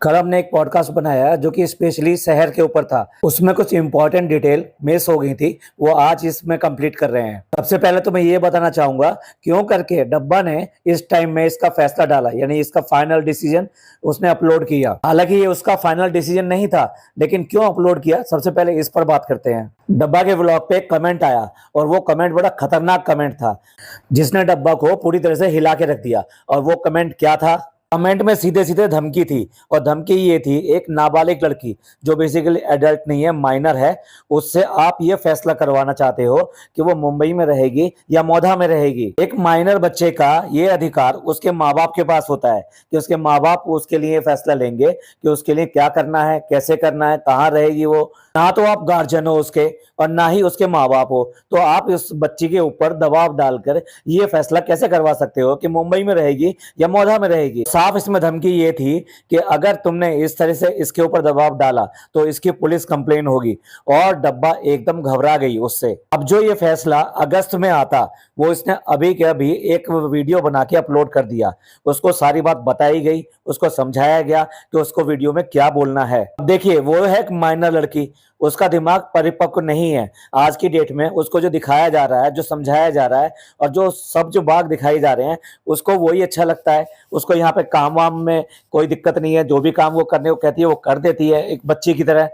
कल हमने एक पॉडकास्ट बनाया जो कि स्पेशली शहर के ऊपर था। उसमें कुछ इंपॉर्टेंट डिटेल मिस हो गई थी, वो आज इसमें कंप्लीट कर रहे हैं। सबसे पहले तो मैं ये बताना चाहूंगा क्यों करके डब्बा ने इस टाइम में इसका फैसला डाला, यानी इसका फाइनल डिसीजन उसने अपलोड किया। हालांकि ये उसका फाइनल डिसीजन नहीं था, लेकिन क्यों अपलोड किया सबसे पहले इस पर बात करते हैं। डब्बा के व्लॉग पे एक कमेंट आया और वो कमेंट बड़ा खतरनाक कमेंट था, जिसने डब्बा को पूरी तरह से हिला के रख दिया। और वो कमेंट क्या था? कमेंट में सीधे सीधे धमकी थी, और धमकी ये थी, एक नाबालिग लड़की जो बेसिकली एडल्ट नहीं है, माइनर है, उससे आप ये फैसला करवाना चाहते हो कि वो मुंबई में रहेगी या मौधा में रहेगी। एक माइनर बच्चे का ये अधिकार उसके माँ बाप के पास होता है कि उसके माँ बाप उसके लिए फैसला लेंगे कि उसके लिए क्या करना है, कैसे करना है, कहाँ रहेगी वो। ना तो आप गार्जियन हो उसके और ना ही उसके माँ बाप हो, तो आप इस बच्ची के ऊपर दबाव डालकर ये फैसला कैसे करवा सकते हो कि मुंबई में रहेगी या मौधा में रहेगी। साफ इसमें धमकी ये थी कि अगर तुमने इस तरह से इसके ऊपर दबाव डाला तो इसकी पुलिस कंप्लेन होगी। और डब्बा एकदम घबरा गई उससे। अब जो ये फैसला अगस्त में आता, वो इसने अभी के अभी एक वीडियो बना के अपलोड कर दिया। उसको सारी बात बताई गई, उसको समझाया गया कि उसको वीडियो में क्या बोलना है। अब देखिए, वो है एक माइनर लड़की, उसका दिमाग परिपक्व नहीं है। आज की डेट में उसको जो दिखाया जा रहा है, जो समझाया जा रहा है, और जो बाग दिखाई जा रहे हैं, उसको वही अच्छा लगता है। उसको यहाँ पे काम वाम में कोई दिक्कत नहीं है, जो भी काम वो करने को कहती है वो कर देती है, एक बच्ची की तरह।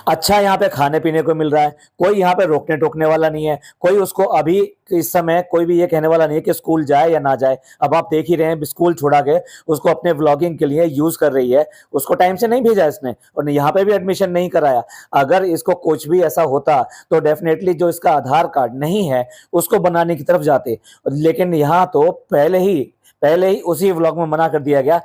अच्छा, यहाँ पे खाने पीने को मिल रहा है, कोई यहाँ पे रोकने टोकने वाला नहीं है, कोई उसको अभी इस समय कोई भी ये कहने वाला नहीं है कि स्कूल जाए या ना जाए। अब आप देख ही रहे हैं, स्कूल छोड़ा के उसको अपने व्लॉगिंग के लिए यूज कर रही है। उसको टाइम से नहीं भेजा इसने, और यहाँ पे भी एडमिशन नहीं कराया। अगर इसको कुछ भी ऐसा होता तो डेफिनेटली जो इसका आधार कार्ड नहीं है उसको बनाने की तरफ जाते, लेकिन यहाँ तो पहले ही उसी व्लॉग में मना कर दिया गया,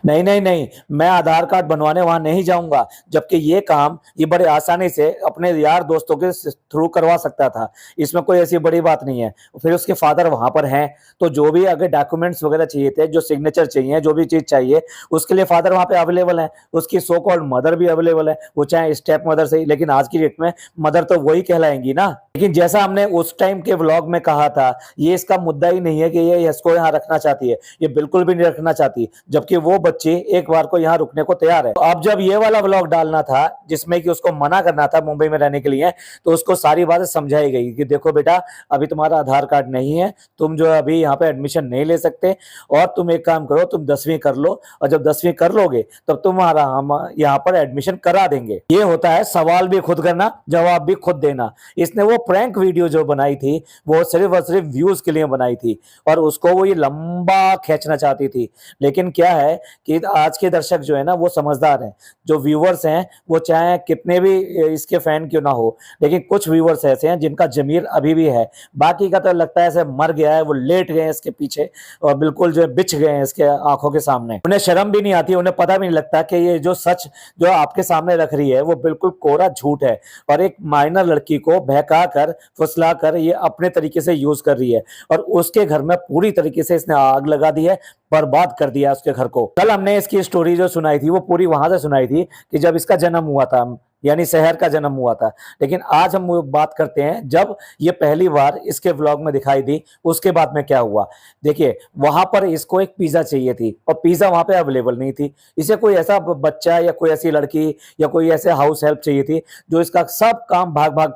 नहीं नहीं नहीं, मैं आधार कार्ड बनवाने वहां नहीं जाऊंगा। जबकि ये काम ये बड़े आसानी से अपने यार दोस्तों के थ्रू करवा सकता था, इसमें कोई ऐसी बड़ी बात नहीं है। फिर उसके फादर वहां पर हैं, तो जो भी अगर डॉक्यूमेंट्स वगैरह चाहिए थे, जो सिग्नेचर चाहिए, जो भी चीज चाहिए, उसके लिए फादर वहां पे अवेलेबल है। उसकी सो कॉल्ड मदर भी अवेलेबल है, वो चाहे स्टेप मदर से ही, लेकिन आज की डेट में मदर तो वही कहलाएंगी ना। लेकिन जैसा हमने उस टाइम के व्लॉग में कहा था, ये इसका मुद्दा ही नहीं है कि ये इसको यहाँ रखना चाहती है, ये बिल्कुल भी नहीं रखना चाहती, जबकि वो बच्ची एक बार को यहाँ रुकने को तैयार है। तो अब जब ये वाला व्लॉग डालना था जिसमें कि उसको मना करना था मुंबई में रहने के लिए, तो उसको सारी बातें समझाई गई कि देखो बेटा, अभी तुम्हारा आधार कार्ड नहीं है, तुम जो अभी यहाँ पे एडमिशन नहीं ले सकते, और तुम एक काम करो, तुम 10वीं कर लो, और जब 10वीं कर लोगे तब तुम्हारा हम यहाँ पर एडमिशन करा देंगे। ये होता है सवाल भी खुद करना, जवाब भी खुद देना। इसने वो प्रैंक वीडियो जो बनाई थी, वो सिर्फ और सिर्फ व्यूज के लिए बनाई थी, और उसको वो ये लंबा खींचना चाहती थी। लेकिन क्या है कि आज के दर्शक जो है ना, वो समझदार हैं। जो व्यूवर्स हैं, वो चाहे कितने भी इसके फैन क्यों ना हो, लेकिन कुछ व्यूवर्स ऐसे हैं जिनका जमीर अभी भी है। बाकी का तो लगता है ऐसे मर गया है, वो लेट गए हैं इसके पीछे, और बिल्कुल जो है बिछ गए हैं इसके आंखों के सामने। उन्हें शर्म भी नहीं आती, उन्हें पता भी नहीं लगता कि ये जो सच जो आपके सामने रख रही है वो बिल्कुल कोरा झूठ है, और एक माइनर लड़की को बहका कर, फुसला कर ये अपने तरीके से यूज कर रही है। और उसके घर में पूरी तरीके से इसने आग लगा दी है, बर्बाद कर दिया उसके घर को। कल हमने इसकी स्टोरी जो सुनाई थी वो पूरी वहां से सुनाई थी कि जब इसका जन्म हुआ था, यानी शहर का जन्म हुआ था। लेकिन आज हम वो बात करते हैं जब ये पहली बार इसके व्लॉग में दिखाई दी, उसके बाद में क्या हुआ। देखिए, वहां पर इसको एक पिज्जा चाहिए थी, और पिज्जा वहां पे अवेलेबल नहीं थी। इसे कोई ऐसा बच्चा या कोई ऐसी लड़की या कोई ऐसे हाउस हेल्प चाहिए थी जो इसका सब काम भाग भाग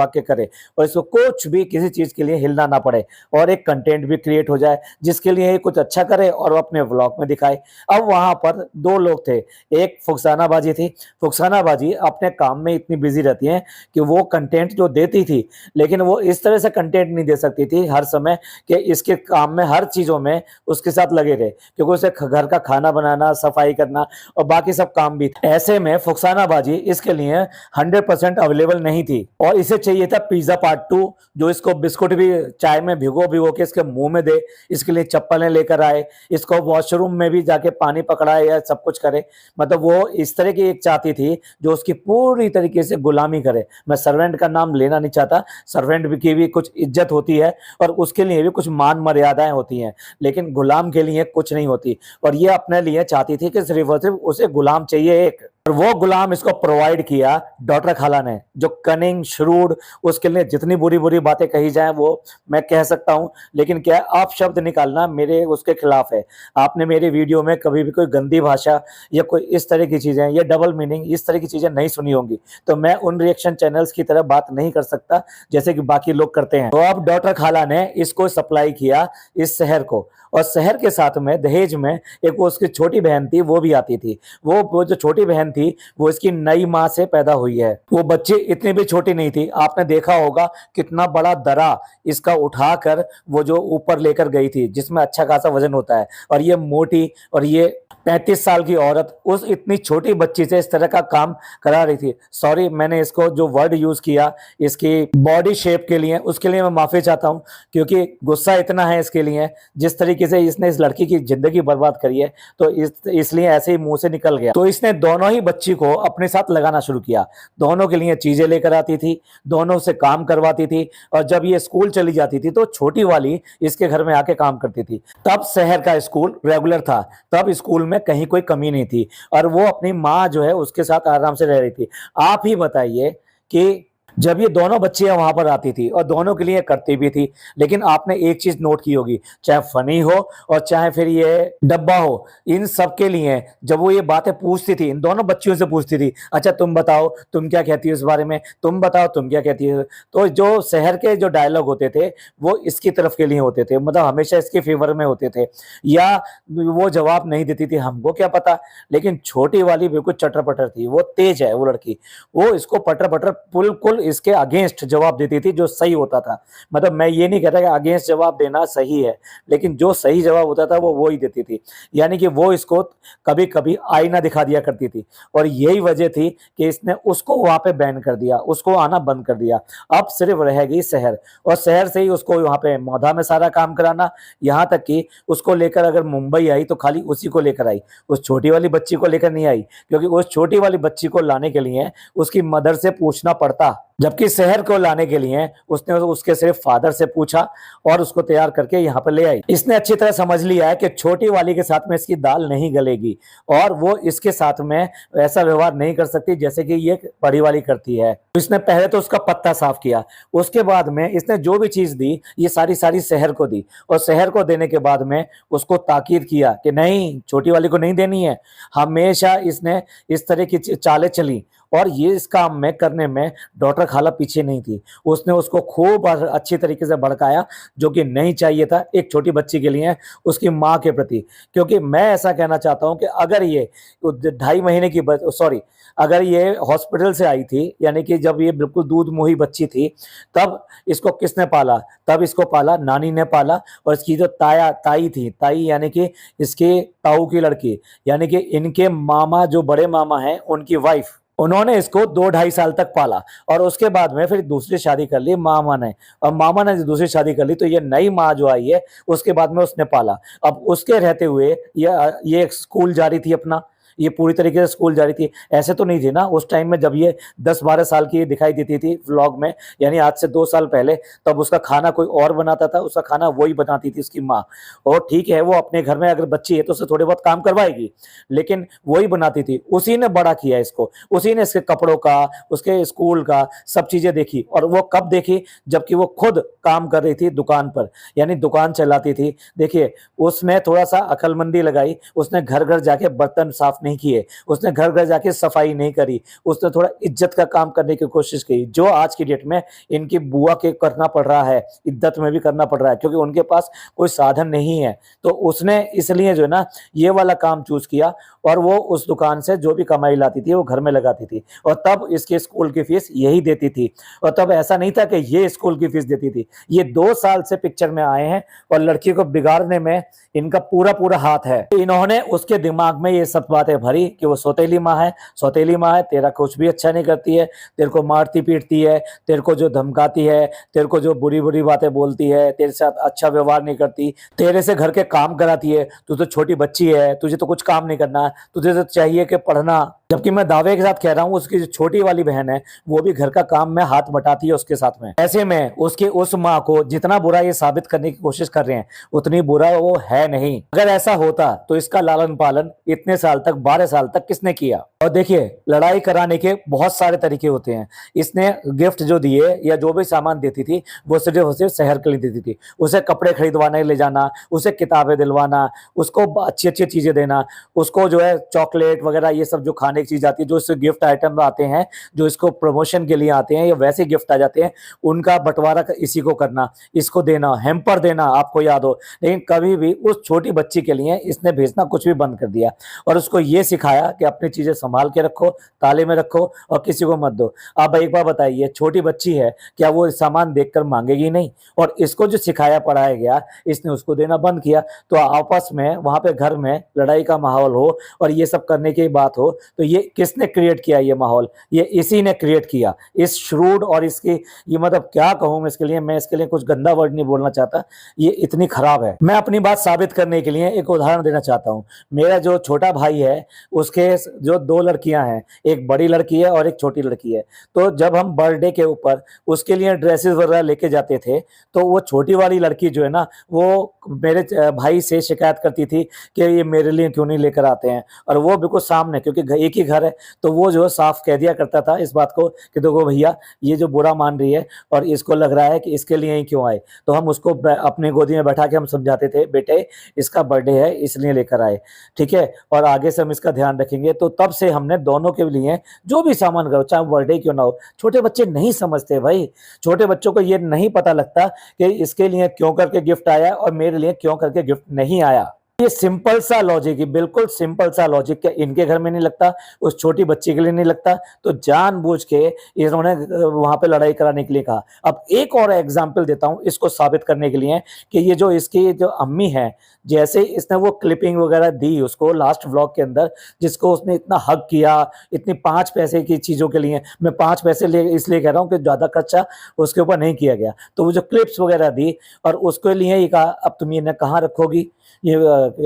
के करे, और इसको कुछ भी किसी चीज के लिए हिलना ना पड़े, और एक कंटेंट भी क्रिएट हो जाए जिसके लिए ये कुछ अच्छा करे और अपने व्लॉग में दिखाए। अब वहां पर दो लोग थे, एक फुकसाना बाजी थी। फुकसाना बाजी अपने काम में इतनी बिजी रहती हैं कि वो कंटेंट जो देती थी, लेकिन वो इस तरह से कंटेंट नहीं दे सकती थी हर समय कि इसके काम में हर चीजों में उसके साथ लगे रहे, क्योंकि उसे घर का खाना बनाना, सफाई करना और बाकी सब काम भी थे। ऐसे में फुकसाना बाजी इसके लिए 100% अवेलेबल नहीं थी, और इसे चाहिए था पिज्जा पार्ट 2, जो इसको बिस्कुट भी चाय में भिगो के इसके मुंह में दे, इसके लिए चप्पलें लेकर आए, इसको वॉशरूम में भी जाके पानी पकड़ाए या सब कुछ करे। मतलब वो इस तरह की एक चाहती थी जो उसकी पूरी तरीके से गुलामी करे। मैं सर्वेंट का नाम लेना नहीं चाहता, सर्वेंट की भी कुछ इज्जत होती है और उसके लिए भी कुछ मान मर्यादाएं होती हैं, लेकिन गुलाम के लिए कुछ नहीं होती। और ये अपने लिए चाहती थी कि सिर्फ और सिर्फ उसे गुलाम चाहिए एक। और वो गुलाम इसको प्रोवाइड किया डॉक्टर खाला ने, जो कनिंग श्रूड, उसके लिए जितनी बुरी बुरी बातें कही जाए वो मैं कह सकता हूं, लेकिन क्या आप शब्द निकालना मेरे उसके खिलाफ है। आपने मेरे वीडियो में कभी भी कोई गंदी भाषा या कोई इस तरह की चीजें या डबल मीनिंग इस तरह की चीजें नहीं सुनी होंगी, तो मैं उन रिएक्शन चैनल्स की तरह बात नहीं कर सकता जैसे कि बाकी लोग करते हैं। तो अब डॉक्टर खाला ने इसको सप्लाई किया इस शहर को, और शहर के साथ में दहेज में एक वो उसकी छोटी बहन थी, वो भी आती थी। वो जो छोटी बहन थी वो इसकी नई माँ से पैदा हुई है। वो बच्ची इतनी भी छोटी नहीं थी, आपने देखा होगा कितना बड़ा दरा इसका उठाकर वो जो ऊपर लेकर गई थी, जिसमें अच्छा खासा वजन होता है, और ये मोटी और ये 35 साल की औरत उस इतनी छोटी बच्ची से इस तरह का काम करा रही थी। सॉरी, मैंने इसको जो वर्ड यूज किया इसकी बॉडी शेप के लिए, उसके लिए मैं माफी चाहता हूं, क्योंकि गुस्सा इतना है इसके लिए, जिस तरीके से इसने इस लड़की की जिंदगी बर्बाद करी है, तो इसलिए ऐसे ही मुंह से निकल गया। तो इसने दोनों ही बच्ची को अपने साथ लगाना शुरू किया, दोनों के लिए चीजें लेकर आती थी, दोनों से काम करवाती थी, और जब ये स्कूल चली जाती थी तो छोटी वाली इसके घर में आके काम करती थी। तब शहर का स्कूल रेगुलर था, तब स्कूल में कहीं कोई कमी नहीं थी, और वो अपनी माँ जो है उसके साथ आराम से रह रही थी। आप ही बताइए कि जब ये दोनों बच्चियां वहां पर आती थी और दोनों के लिए करती भी थी, लेकिन आपने एक चीज नोट की होगी, चाहे फनी हो और चाहे फिर ये डब्बा हो, इन सब के लिए जब वो ये बातें पूछती थी, इन दोनों बच्चियों से पूछती थी, अच्छा तुम बताओ तुम क्या कहती हो इस बारे में, तुम बताओ तुम क्या कहती हो, तो जो शहर के जो डायलॉग होते थे वो इसकी तरफ के लिए होते थे, मतलब हमेशा इसके फेवर में होते थे, या वो जवाब नहीं देती थी, हमको क्या पता। लेकिन छोटी वाली बिल्कुल चटर पटर थी, वो तेज है वो लड़की, वो इसको पटर पटर बिल्कुल इसके अगेंस्ट जवाब देती थी, जो सही होता था। मतलब मैं ये नहीं कहता कि अगेंस्ट जवाब देना सही है, लेकिन जो सही जवाब होता था वो ही देती थी। यानी कि वो इसको कभी कभी आईना दिखा दिया करती थी, और यही वजह थी कि इसने उसको वहां पे बैन कर दिया, उसको आना बंद कर दिया। अब सिर्फ रहेगी शहर, और शहर से ही उसको वहां पे मौधा में सारा काम कराना, यहाँ तक कि उसको लेकर अगर मुंबई आई तो खाली उसी को लेकर आई, उस छोटी वाली बच्ची को लेकर नहीं आई, क्योंकि उस छोटी वाली बच्ची को लाने के लिए उसकी मदर से पूछना पड़ता, जबकि शहर को लाने के लिए उसने उसके सिर्फ फादर से पूछा और उसको तैयार करके यहाँ पर ले आई। इसने अच्छी तरह समझ लिया है कि छोटी वाली के साथ में इसकी दाल नहीं गलेगी, और वो इसके साथ में ऐसा व्यवहार नहीं कर सकती जैसे कि ये बड़ी वाली करती है। तो इसने पहले तो उसका पत्ता साफ किया, उसके बाद में इसने जो भी चीज दी ये सारी सारी शहर को दी, और शहर को देने के बाद में उसको ताकीद किया कि नहीं, छोटी वाली को नहीं देनी है। हमेशा इसने इस तरह की चालें चली, और ये इस काम में करने में डॉक्टर खाला पीछे नहीं थी। उसने उसको खूब और अच्छी तरीके से भड़काया, जो कि नहीं चाहिए था एक छोटी बच्ची के लिए, उसकी माँ के प्रति। क्योंकि मैं ऐसा कहना चाहता हूं कि अगर ये 2.5 महीने की सॉरी, अगर ये हॉस्पिटल से आई थी, यानी कि जब ये बिल्कुल दूध मुही बच्ची थी, तब इसको किसने पाला? तब इसको पाला नानी ने पाला, और इसकी जो ताई थी, ताई यानी कि इसके ताऊ की लड़की, यानी कि इनके मामा जो बड़े मामा हैं उनकी वाइफ, उन्होंने इसको 2-2.5 साल तक पाला, और उसके बाद में फिर दूसरी शादी कर ली मामा ने, और मामा ने दूसरी शादी कर ली, तो ये नई माँ जो आई है उसके बाद में उसने पाला। अब उसके रहते हुए ये स्कूल जारी थी अपना, ये पूरी तरीके से स्कूल जारी थी। ऐसे तो नहीं थी ना उस टाइम में जब ये 10-12 साल की दिखाई देती थी व्लॉग में, यानी आज से 2 साल पहले, तब उसका खाना कोई और बनाता था, उसका खाना वही बनाती थी उसकी माँ। और ठीक है, वो अपने घर में अगर बच्ची है तो उससे थोड़े बहुत काम करवाएगी, लेकिन वही बनाती थी। उसी ने बड़ा किया इसको, उसी ने इसके कपड़ों का, उसके स्कूल का सब चीजें देखी। और वो कब देखी? जबकि वो खुद काम कर रही थी दुकान पर, यानी दुकान चलाती थी। देखिए, उसने थोड़ा सा अकलमंदी लगाई, उसने घर घर जाके बर्तन साफ नहीं किए, उसने घर घर जाके सफाई नहीं करी, उसने थोड़ा इज्जत का काम करने की कोशिश की, जो आज की डेट में इनकी बुआ के करना पड़ रहा है, इद्दत में भी करना पड़ रहा है, क्योंकि उनके पास कोई साधन नहीं है। तो उसने इसलिए जो है ना ये वाला काम चूज किया, और वो उस दुकान से जो भी कमाई लाती थी वो घर में लगाती थी, और तब इसके स्कूल की फीस यही देती थी। और तब ऐसा नहीं था कि ये स्कूल की फीस देती थी, ये 2 साल से पिक्चर में आए हैं, और लड़की को बिगाड़ने में इनका पूरा पूरा हाथ है। इन्होंने उसके दिमाग में ये सब बातें भरी कि वो सौतेली माँ है, सौतेली माँ है, तेरा कुछ भी अच्छा नहीं करती है, तेरे को मारती पीटती है, तेरे को जो धमकाती है, तेरे को जो बुरी बुरी बातें बोलती है, तेरे साथ अच्छा व्यवहार नहीं करती, तेरे से घर के काम कराती है, तू तो छोटी बच्ची है, तुझे तो कुछ काम नहीं करना, तुझे तो चाहिए कि पढ़ना, जबकि मैं दावे के साथ कह रहा हूँ उसकी जो छोटी वाली बहन है वो भी घर का काम में हाथ बटाती है उसके साथ में। ऐसे में उसकी उस माँ को जितना बुरा ये साबित करने की कोशिश कर रहे हैं उतनी बुरा वो है नहीं। अगर ऐसा होता तो इसका लालन पालन इतने साल तक 12 साल तक किसने किया। और देखिए लड़ाई कराने के बहुत सारे तरीके होते हैं। इसने गिफ्ट जो दिए या जो भी सामान देती थी वो सिर्फ और सिर्फ शहर के लिए देती थी। उसे कपड़े खरीदवाने ले जाना, उसे किताबें दिलवाना, उसको अच्छी अच्छी चीजें देना, उसको जो है चॉकलेट वगैरह ये सब जो खाने की चीज आती है, जो इससे गिफ्ट आइटम आते हैं, जो इसको प्रमोशन के लिए आते हैं या वैसे गिफ्ट आ जाते हैं, उनका बंटवारा इसी को करना, इसको देना, हैम्पर देना, आपको याद हो। लेकिन कभी भी उस छोटी बच्ची के लिए इसने भेजना कुछ भी बंद कर दिया और उसको ये सिखाया कि अपनी चीजें संभाल के रखो, ताले में रखो और किसी को मत दो। अब एक बार बताइए, छोटी बच्ची है, क्या वो सामान देखकर मांगेगी नहीं? और इसको जो सिखाया पढ़ाया गया इसने उसको देना बंद किया। तो आपस में वहां पे घर में लड़ाई का माहौल हो और ये सब करने की बात हो तो ये किसने क्रिएट किया ये माहौल? ये इसी ने क्रिएट किया। इस श्रूड और इसकी ये मतलब क्या कहूं मैं इसके लिए, मैं इसके लिए कुछ गंदा वर्ड नहीं बोलना चाहता, ये इतनी खराब है। मैं अपनी बात साबित करने के लिए एक उदाहरण देना चाहता हूं। मेरा जो छोटा भाई है उसके जो 2 लड़कियां हैं, एक बड़ी लड़की है और एक छोटी लड़की है। तो जब हम बर्थडे के ऊपर उसके लिए ड्रेसेस वगैरह लेके जाते थे तो वो छोटी वाली लड़की जो है ना वो मेरे भाई से शिकायत करती थी कि ये मेरे लिए क्यों नहीं लेकर आते हैं। और वो बिल्कुल सामने, क्योंकि एक ही घर है, तो वो जो साफ कह दिया करता था इस बात को कि देखो भैया ये जो बुरा मान रही है और इसको लग रहा है कि इसके लिए ही क्यों आए। तो हम उसको अपनी गोदी में बैठा के हम समझाते थे, बेटे इसका बर्थडे है इसलिए लेकर आए, ठीक है, और आगे से हम इसका ध्यान रखेंगे। तो तब से हमने दोनों के लिए जो भी सामान करो, चाहे बर्थडे क्यों ना हो। छोटे बच्चे नहीं समझते भाई, छोटे बच्चों को ये नहीं पता लगता कि इसके लिए क्यों करके गिफ्ट आया और मेरे लिए क्यों करके गिफ्ट नहीं आया। ये सिंपल सा लॉजिक है, बिल्कुल सिंपल सा लॉजिक, क्या इनके घर में नहीं लगता, उस छोटी बच्ची के लिए नहीं लगता, तो जानबूझ के इन्होंने वहां पे लड़ाई कराने के लिए कहा। अब एक और एग्जांपल देता हूं इसको साबित करने के लिए कि ये जो इसकी जो अम्मी है, जैसे इसने वो क्लिपिंग वगैरह दी उसको लास्ट व्लॉग के अंदर, जिसको उसने इतना हक किया, इतनी 5 पैसे की चीजों के लिए, मैं 5 पैसे ले इसलिए कह रहा हूँ कि ज्यादा खर्चा उसके ऊपर नहीं किया गया। तो वो जो क्लिप्स वगैरह दी और उसके लिए ये कहा अब तुम ये कहाँ रखोगी, ये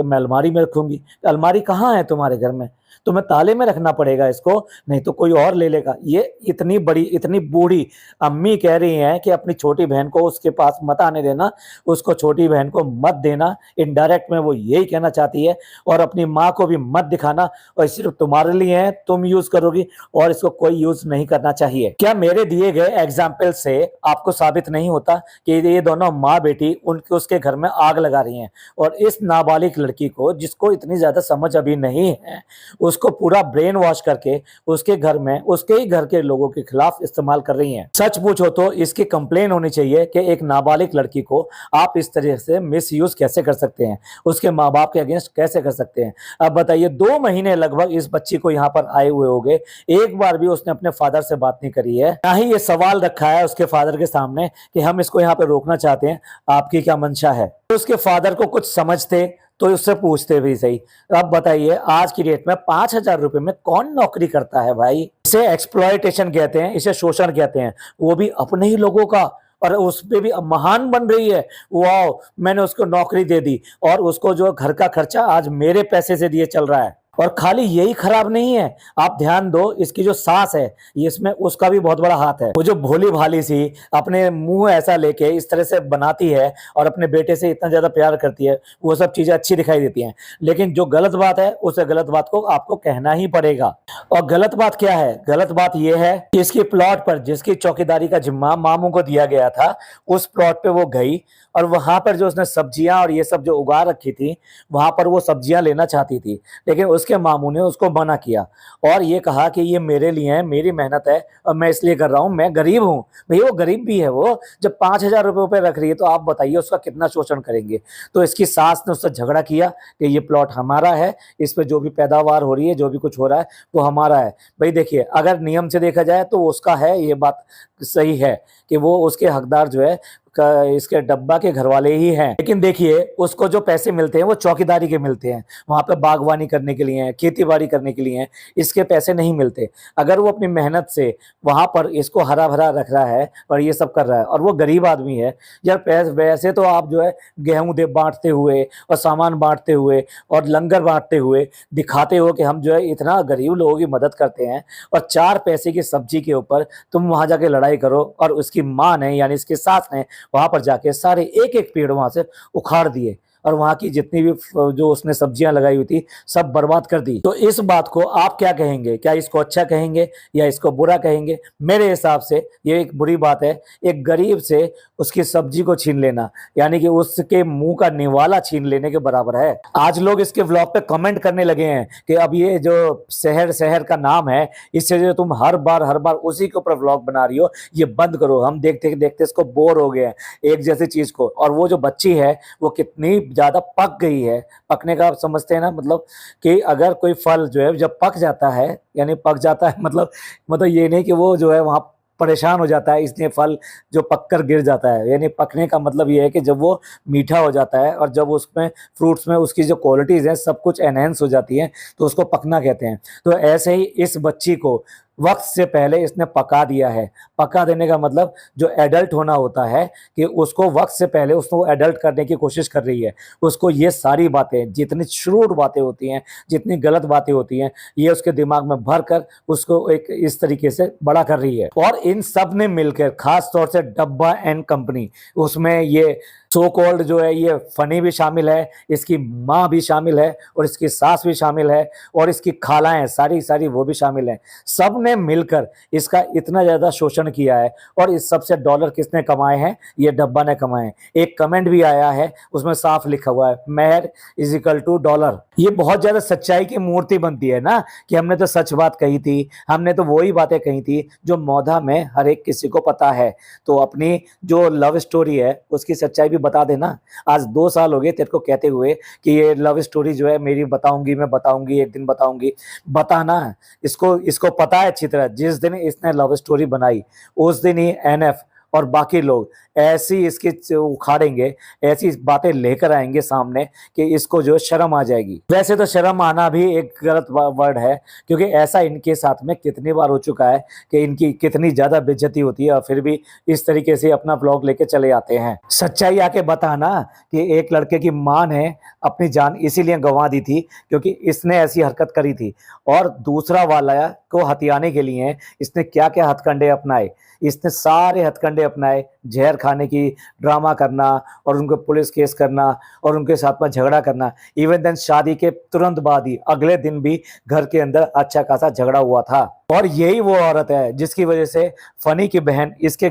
मैं अलमारी में रखूंगी। अलमारी कहाँ है तुम्हारे घर में? तुम्हें ताले में रखना पड़ेगा इसको, नहीं तो कोई और ले लेगा। ये इतनी बड़ी इतनी बूढ़ी अम्मी कह रही हैं कि अपनी छोटी बहन को उसके पास मत आने देना, उसको छोटी बहन को मत देना। इनडायरेक्ट में वो यही कहना चाहती है, और अपनी माँ को भी मत दिखाना, और सिर्फ तुम्हारे लिए है, तुम यूज करोगी और इसको कोई यूज नहीं करना चाहिए। क्या मेरे दिए गए एग्जाम्पल से आपको साबित नहीं होता कि ये दोनों माँ बेटी उनके उसके घर में आग लगा रही हैं, और इस नाबालिग लड़की को जिसको इतनी ज्यादा समझ अभी नहीं है उसको पूरा ब्रेन वॉश करके उसके घर में उसके ही घर के लोगों के खिलाफ इस्तेमाल कर रही हैं। सच पूछो तो इसकी कंप्लेन होनी चाहिए कि एक नाबालिग लड़की को आप इस तरह से मिस यूज कैसे कर सकते हैं, उसके माँ बाप के अगेंस्ट कैसे कर सकते हैं। अब बताइए 2 महीने लगभग इस बच्ची को यहाँ पर आए हुए हो गए, एक बार भी उसने अपने फादर से बात नहीं करी है, ना ही ये सवाल रखा है उसके फादर के सामने कि हम इसको यहाँ पर रोकना चाहते हैं, आपकी क्या मंशा है। तो उसके फादर को कुछ समझते तो उससे पूछते भी सही। अब बताइए आज की डेट में 5,000 रुपए में कौन नौकरी करता है भाई? इसे एक्सप्लॉयटेशन कहते हैं, इसे शोषण कहते हैं, वो भी अपने ही लोगों का। और उस पे भी अब महान बन रही है, वाह मैंने उसको नौकरी दे दी और उसको जो घर का खर्चा आज मेरे पैसे से दिए चल रहा है। और खाली यही खराब नहीं है, आप ध्यान दो इसकी जो सास है इसमें उसका भी बहुत बड़ा हाथ है। वो जो भोली भाली सी अपने मुंह ऐसा लेके इस तरह से बनाती है और अपने बेटे से इतना ज्यादा प्यार करती है, वो सब चीजें अच्छी दिखाई देती हैं, लेकिन जो गलत बात है उस गलत बात को आपको कहना ही पड़ेगा। और गलत बात क्या है? गलत बात यह है कि इसकी प्लॉट पर जिसकी चौकीदारी का जिम्मा मामू को दिया गया था, उस प्लॉट पे वो गई और वहां पर जो उसने सब्जियां और ये सब जो उगा रखी थी वहां पर वो सब्जियां लेना चाहती थी, लेकिन उसके मामू ने उसको मना किया और ये कहा कि ये मेरे लिए है, मेरी मेहनत है और मैं इसलिए कर रहा हूँ, मैं गरीब हूँ। भैया वो गरीब भी है, वो जब 5,000 रुपये पे रख रही है तो आप बताइए उसका कितना शोषण करेंगे। तो इसकी सास ने उससे झगड़ा किया कि ये प्लॉट हमारा है, इस पर जो भी पैदावार हो रही है, जो भी कुछ हो रहा है वो हमारा है। भाई देखिए अगर नियम से देखा जाए तो उसका है, ये बात सही है कि वो उसके हकदार जो है इसके डब्बा के घर वाले ही हैं। लेकिन देखिए उसको जो पैसे मिलते हैं वो चौकीदारी के मिलते हैं, वहां पे बागवानी करने के लिए हैं, खेती बाड़ी करने के लिए हैं, इसके पैसे नहीं मिलते। अगर वो अपनी मेहनत से वहां पर इसको हरा भरा रख रहा है और ये सब कर रहा है, और वो गरीब आदमी है यार, वैसे तो आप जो है गेहूं दे बांटते हुए और सामान बांटते हुए और लंगर बांटते हुए दिखाते हो कि हम जो है इतना गरीब लोगों की मदद करते हैं, और 4 पैसे की सब्जी के ऊपर तुम वहां जाके लड़ाई करो। और उसकी माँ ने यानी इसकी सास ने वहां पर जाके सारे एक एक पेड़ वहां से उखाड़ दिए और वहां की जितनी भी जो उसने सब्जियां लगाई हुई थी सब बर्बाद कर दी। तो इस बात को आप क्या कहेंगे? क्या इसको अच्छा कहेंगे या इसको बुरा कहेंगे? मेरे हिसाब से ये एक बुरी बात है। एक गरीब से उसकी सब्जी को छीन लेना यानी कि उसके मुंह का निवाला छीन लेने के बराबर है। आज लोग इसके व्लॉग पे कमेंट करने लगे हैं कि अब ये जो शहर शहर का नाम है, इससे जो तुम हर बार उसी के ऊपर व्लॉग बना रही हो, ये बंद करो। हम देखते देखते इसको बोर हो गए हैं एक जैसी चीज को। और वो जो बच्ची है वो कितनी ज्यादा पक गई है। पकने का आप समझते हैं ना, मतलब कि अगर कोई फल जो है जब पक जाता है, यानी पक जाता है मतलब ये नहीं कि वो जो है वहां परेशान हो जाता है इसलिए फल जो पककर गिर जाता है। यानी पकने का मतलब ये है कि जब वो मीठा हो जाता है और जब उसमें फ्रूट्स में उसकी जो क्वालिटीज हैं सब कुछ एनहेंस हो जाती हैं, तो उसको पकना कहते हैं। तो ऐसे ही इस बच्ची को वक्त से पहले इसने पका दिया है। पका देने का मतलब जो एडल्ट होना होता है कि उसको वक्त से पहले उसको एडल्ट करने की कोशिश कर रही है। उसको ये सारी बातें, जितनी श्रूड बातें होती हैं, जितनी गलत बातें होती हैं, ये उसके दिमाग में भर कर उसको एक इस तरीके से बड़ा कर रही है। और इन सब ने मिलकर, खास तौर से डब्बा एंड कंपनी, उसमें ये सो कॉल्ड जो है ये फनी भी शामिल है, इसकी माँ भी शामिल है और इसकी सास भी शामिल है और इसकी खालाएं सारी सारी वो भी शामिल हैं। सब ने मिलकर इसका इतना ज्यादा शोषण किया है। और इस सबसे डॉलर किसने कमाए हैं? ये डब्बा ने कमाए हैं। एक कमेंट भी आया है उसमें साफ लिखा हुआ है मेहर इज इक्वल टू डॉलर। ये बहुत ज्यादा सच्चाई की मूर्ति बनती है ना कि हमने तो सच बात कही थी, हमने तो वही बातें कही थी जो मौधा में हर एक किसी को पता है। तो अपनी जो लव स्टोरी है उसकी सच्चाई भी बता देना। आज 2 साल हो गए तेरे को कहते हुए कि ये लव स्टोरी जो है मेरी बताऊंगी, मैं बताऊंगी, एक दिन बताऊंगी। बताना इसको पता है अच्छी तरह, जिस दिन इसने लव स्टोरी बनाई उस दिन ही एनएफ और बाकी लोग ऐसी इसकी उखाड़ेंगे, ऐसी बातें लेकर आएंगे सामने कि इसको जो शर्म आ जाएगी। वैसे तो शर्म आना भी एक गलत वर्ड है, क्योंकि ऐसा इनके साथ में कितनी बार हो चुका है कि इनकी कितनी ज्यादा बेइज्जती होती है और फिर भी इस तरीके से अपना ब्लॉग लेके चले आते हैं। सच्चाई आके बताना कि एक लड़के की मां ने अपनी जान इसीलिए गंवा दी थी क्योंकि इसने ऐसी हरकत करी थी। और दूसरा वाला को हथियाने के लिए इसने क्या क्या हथकंडे अपनाए। इसने सारे हथकंडे अपनाए, जहर खाने की, ड्रामा करना और उनको पुलिस केस करना और उनके साथ में झगड़ा करना। इवन देन शादी के तुरंत बाद ही अगले दिन भी घर के अंदर अच्छा खासा झगड़ा हुआ था। और यही वो औरत है जिसकी वजह से फनी की बहन इसके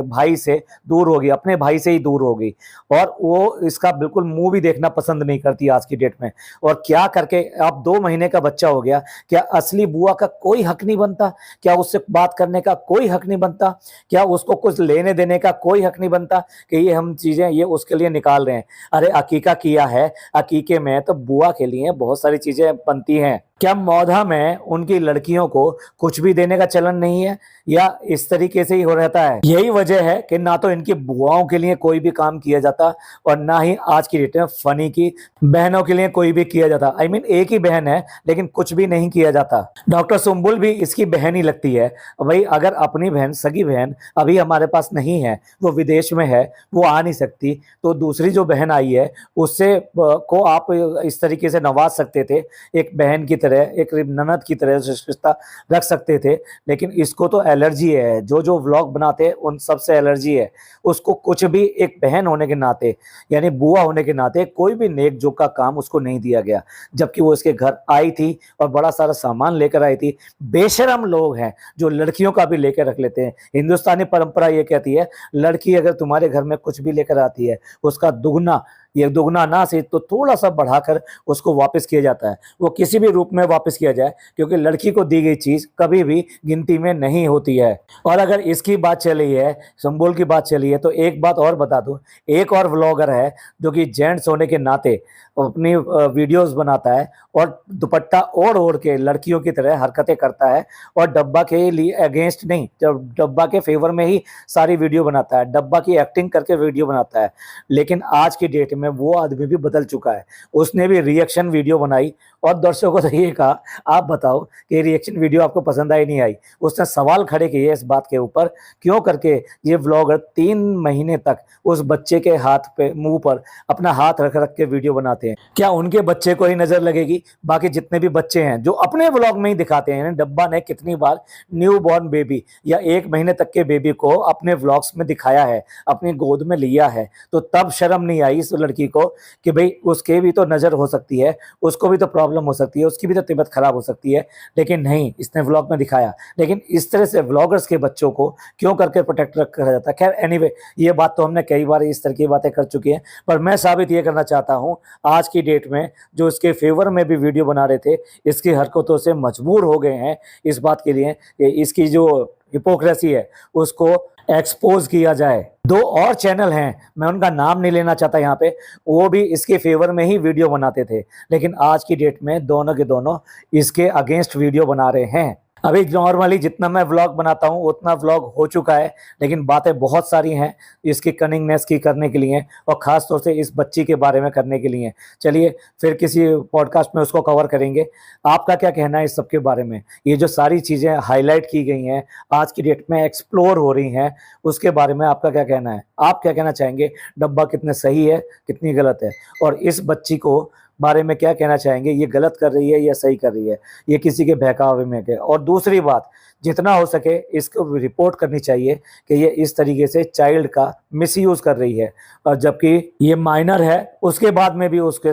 भाई से दूर हो गई, अपने भाई से ही दूर हो गई। और वो इसका बिल्कुल मुंह भी देखना पसंद नहीं करती आज की डेट में। और क्या करके अब 2 महीने का बच्चा हो गया, क्या असली बुआ का कोई हक नहीं बनता? क्या उससे बात करने का कोई हक नहीं बनता? क्या उसको कुछ लेने देने का कोई हक नहीं बनता कि ये हम चीजें ये उसके लिए निकाल रहे हैं? अरे अकीका किया है, अकीके में तो बुआ के लिए बहुत सारी चीजें बनती हैं। क्या मौधा में उनकी लड़कियों को कुछ भी देने का चलन नहीं है या इस तरीके से ही हो रहता है? यही वजह है कि ना तो इनकी बुआओं के लिए कोई भी काम किया जाता और ना ही आज की डेट में फनी की बहनों के लिए कोई भी किया जाता। आई मीन एक ही बहन है लेकिन कुछ भी नहीं किया जाता। डॉक्टर सुम्बुल भी इसकी बहन ही लगती है। भाई अगर अपनी बहन, सगी बहन अभी हमारे पास नहीं है, वो विदेश में है, वो आ नहीं सकती, तो दूसरी जो बहन आई है उससे को आप इस तरीके से नवाज सकते थे, एक बहन की तरह, एक ननद की तरह रिश्ता रख सकते थे। लेकिन इसको तो एलर्जी है, जो व्लॉग बनाते हैं उन सबसे एलर्जी है। उसको कुछ भी एक बहन होने के नाते यानी बुआ होने के नाते कोई भी नेक जोक का काम उसको नहीं दिया गया, जबकि वो इसके घर आई थी और बड़ा सारा सामान लेकर आई थी। बेशरम लोग हैं जो लड़कियों का भी लेकर रख लेते हैं। हिंदुस्तानी परंपरा ये कहती है लड़की अगर तुम्हारे घर में कुछ भी लेकर आती है उसका दुगना, ये दुगना ना से तो थोड़ा सा बढ़ाकर उसको वापस किया जाता है। वो किसी भी रूप में वापस किया जाए, क्योंकि लड़की को दी गई चीज कभी भी गिनती में नहीं होती है। और अगर इसकी बात चली है, संबोल की बात चली है, तो एक बात और बता दूं, एक और व्लॉगर है जो कि जेंट्स होने के नाते अपनी वीडियोस बनाता है और दुपट्टा ओढ़ के लड़कियों की तरह हरकतें करता है और डब्बा के लिए अगेंस्ट नहीं, जब डब्बा के फेवर में ही सारी वीडियो बनाता है, डब्बा की एक्टिंग करके वीडियो बनाता है। लेकिन आज की डेट में वो आदमी भी बदल चुका है। उसने भी रिएक्शन वीडियो बनाई और दर्शकों को ये कहा, आप बताओ कि रिएक्शन वीडियो आपको पसंद आई नहीं आई। उसने सवाल खड़े किए इस बात के ऊपर, क्यों करके ये व्लॉगर 3 महीने तक उस बच्चे के हाथ पे मुंह पर अपना हाथ रख रख के वीडियो बनाते हैं। क्या उनके बच्चे को ही नजर लगेगी? बाकी जितने भी बच्चे हैं जो अपने व्लॉग में ही दिखाते हैं, डब्बा ने कितनी बार न्यू बॉर्न बेबी या 1 महीने तक के बेबी को अपने व्लॉग्स में दिखाया है, अपनी गोद में लिया है, तो तब शर्म नहीं आई इस लड़की को कि भाई उसके भी तो नजर हो सकती है, उसको भी तो प्रॉब्लम हो सकती है, उसकी भी तो तबीयत खराब हो सकती है। लेकिन नहीं, इसने व्लॉग में दिखाया। लेकिन इस तरह से व्लॉगर्स के बच्चों को क्यों करके प्रोटेक्ट रखा जाता है? खैर एनीवे, ये बात तो हमने कई बार इस तरह की बातें कर चुकी हैं, पर मैं साबित ये करना चाहता हूं आज की डेट में जो इसके फेवर में भी वीडियो बना रहे थे, इसकी हरकतों से मजबूर हो गए हैं इस बात के लिए कि इसकी जो हिपोक्रेसी है उसको एक्सपोज किया जाए। 2 और चैनल हैं, मैं उनका नाम नहीं लेना चाहता यहाँ पे, वो भी इसके फेवर में ही वीडियो बनाते थे, लेकिन आज की डेट में दोनों के दोनों इसके अगेंस्ट वीडियो बना रहे हैं। अभी नॉर्मली जितना मैं व्लॉग बनाता हूँ उतना व्लॉग हो चुका है, लेकिन बातें बहुत सारी हैं इसकी कनिंगनेस की करने के लिए और ख़ास तौर से इस बच्ची के बारे में करने के लिए। चलिए फिर किसी पॉडकास्ट में उसको कवर करेंगे। आपका क्या कहना है इस सब के बारे में? ये जो सारी चीज़ें हाईलाइट की गई हैं, आज की डेट में एक्सप्लोर हो रही हैं, उसके बारे में आपका क्या कहना है? आप क्या कहना चाहेंगे? डब्बा कितने सही है, कितनी गलत है? और इस बच्ची को बारे में क्या कहना चाहेंगे? ये गलत कर रही है या सही कर रही है? ये किसी के बहकावे में है? और दूसरी बात, जितना हो सके इसको रिपोर्ट करनी चाहिए कि ये इस तरीके से चाइल्ड का मिसयूज़ कर रही है, और जबकि ये माइनर है उसके बाद में भी उसके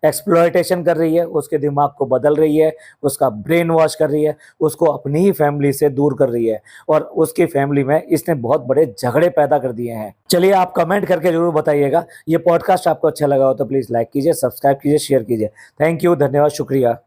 एक्सप्लॉयटेशन कर रही है, उसके दिमाग को बदल रही है, उसका ब्रेन वॉश कर रही है, उसको अपनी ही फैमिली से दूर कर रही है, और उसकी फैमिली में इसने बहुत बड़े झगड़े पैदा कर दिए हैं। चलिए आप कमेंट करके जरूर बताइएगा। ये पॉडकास्ट आपको अच्छा लगा हो तो प्लीज़ लाइक कीजिए, सब्सक्राइब कीजिए, शेयर कीजिए। थैंक यू, धन्यवाद, शुक्रिया।